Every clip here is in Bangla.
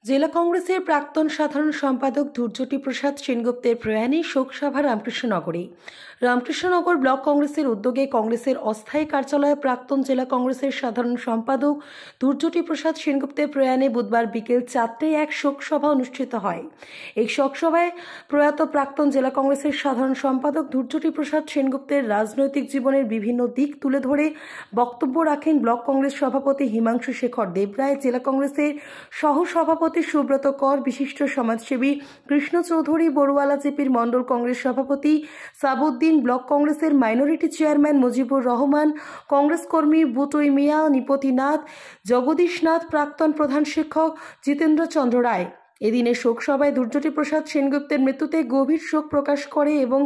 জেলা কংগ্রেসের প্রাক্তন সাধারণ সম্পাদক ধূর্যটি প্রসাদ সেনগুপ্তের প্রয়াণে শোকসভা রামকৃষ্ণনগরে। রামকৃষ্ণনগর ব্লক কংগ্রেসের উদ্যোগে কংগ্রেসের অস্থায়ী কার্যালয়ে প্রাক্তন জেলা কংগ্রেসের সাধারণ সম্পাদক ধূর্যটি প্রসাদ সেনগুপ্তের প্রয়াণে বুধবার বিকেল 4টায় এক শোকসভা অনুষ্ঠিত হয়। এই শোকসভায় প্রয়াত প্রাক্তন জেলা কংগ্রেসের সাধারণ সম্পাদক ধূর্যটি প্রসাদ সেনগুপ্তের রাজনৈতিক জীবনের বিভিন্ন দিক তুলে ধরে বক্তব্য রাখেন ব্লক কংগ্রেস সভাপতি হিমাংশু শেখর দেবরায়, জেলা কংগ্রেসের সহ সভাপতি সুব্রত কর, বিশিষ্ট সমাজসেবী কৃষ্ণ চৌধুরী, বড়ুয়ালা জিপির মণ্ডল কংগ্রেস সভাপতি সাবুদ্দিন, ব্লক কংগ্রেসের মাইনরিটি চেয়ারম্যান মুজিবুর রহমান, কংগ্রেস কর্মী বুটুই মিয়া, নিপতি নাথ, জগদীশ নাথ, প্রাক্তন প্রধান শিক্ষক জিতেন্দ্র চন্দ্র রায়। এদিনের শোকসভায় ধূর্যটি প্রসাদ সেনগুপ্তের মৃত্যুতে গভীর শোক প্রকাশ করে এবং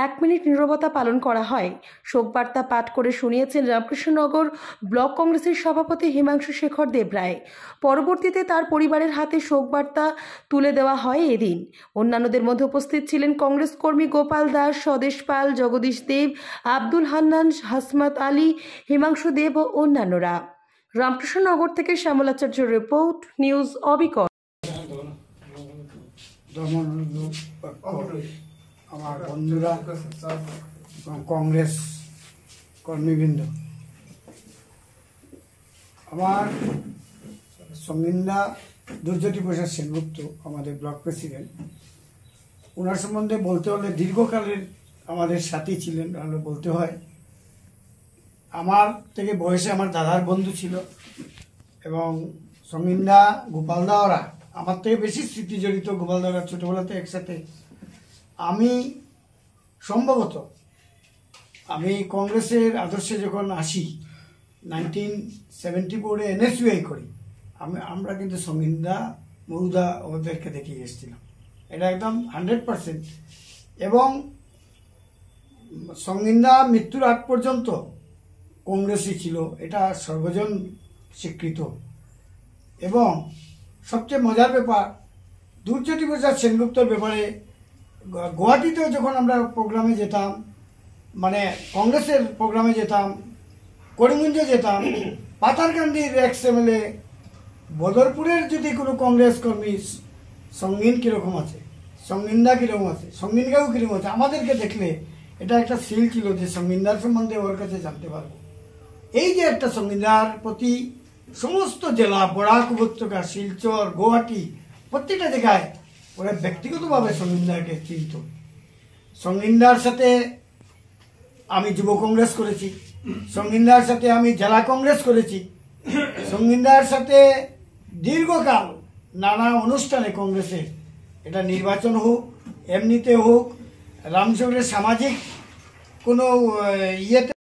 1 মিনিট নীরবতা পালন করা হয়। শোকবার্তা পাঠ করে শুনিয়েছেন রামকৃষ্ণনগর ব্লক কংগ্রেসের সভাপতি হিমাংশু শেখর দেবরায়। পরবর্তীতে তার পরিবারের হাতে শোকবার্তা তুলে দেওয়া হয়। এদিন অন্যান্যদের মধ্যে উপস্থিত ছিলেন কংগ্রেস কর্মী গোপাল দাস, স্বদেশ পাল, জগদীশ দেব, আব্দুল হান্নান, হাসমাত আলী, হিমাংশু দেব ও অন্যান্যরা। রামকৃষ্ণনগর থেকে শ্যামলাচার্যের রিপোর্ট, নিউজ অবিকল। আমার বন্ধুরা, কংগ্রেস কর্মীবৃন্দ, আমার সঙ্গিন্দা ধূর্যটি প্রসাদ সেনগুপ্ত আমাদের ব্লক প্রেসিডেন্ট। ওনার সম্বন্ধে বলতে হলে দীর্ঘকালের আমাদের সাথী ছিলেন, বলতে হয়। আমার থেকে বয়সে আমার দাদার বন্ধু ছিল এবং সঙ্গিন্দা গোপালদা ওরা আমার থেকে বেশি স্মৃতি জড়িত। গোপালদারা ছোটোবেলাতে একসাথে। আমি সম্ভবত কংগ্রেসের আদর্শে যখন আসি 1974-এ NSUI করি, আমরা কিন্তু সঙ্গিন্দা মরুদা ওদেরকে দেখে এসেছিলাম। এটা একদম 100%। এবং সঙ্গিন্দা মৃত্যুর আগ পর্যন্ত কংগ্রেসই ছিল, এটা সর্বজন স্বীকৃত। এবং সবচেয়ে মজার ব্যাপার, ধূর্যটি প্রসাদ সেনগুপ্তর ব্যাপারে গুয়াহাটিতেও যখন আমরা প্রোগ্রামে যেতাম, মানে কংগ্রেসের প্রোগ্রামে যেতাম, করিমগঞ্জে যেতাম, পাথারকান্দির XMLA, বদরপুরের যদি কোনো কংগ্রেস কর্মী সঙ্গিন কীরকম আছে, সঙ্গিন্দা কীরকম আছে, সঙ্গিনগাঁও কীরকম আছে, আমাদেরকে দেখলে এটা একটা সিল ছিল যে সঙ্গিন্দার সম্বন্ধে ওর কাছে জানতে পারবো। এই যে একটা সঙ্গিন্দার প্রতি সমস্ত জেলা, বরাক উপত্যকা, শিলচর, গুয়াহাটি, প্রত্যেকটা জায়গায় ওরা ব্যক্তিগতভাবে সঙ্গিন্দাকে চিনত। সঙ্গিন্দার সাথে আমি যুব কংগ্রেস করেছি, সঙ্গিন্দার সাথে আমি জেলা কংগ্রেস করেছি, সঙ্গিন্দার সাথে দীর্ঘকাল নানা অনুষ্ঠানে কংগ্রেসের, এটা নির্বাচন হোক, এমনিতে হোক, রামচন্দ্রের সামাজিক কোনো ইয়েতে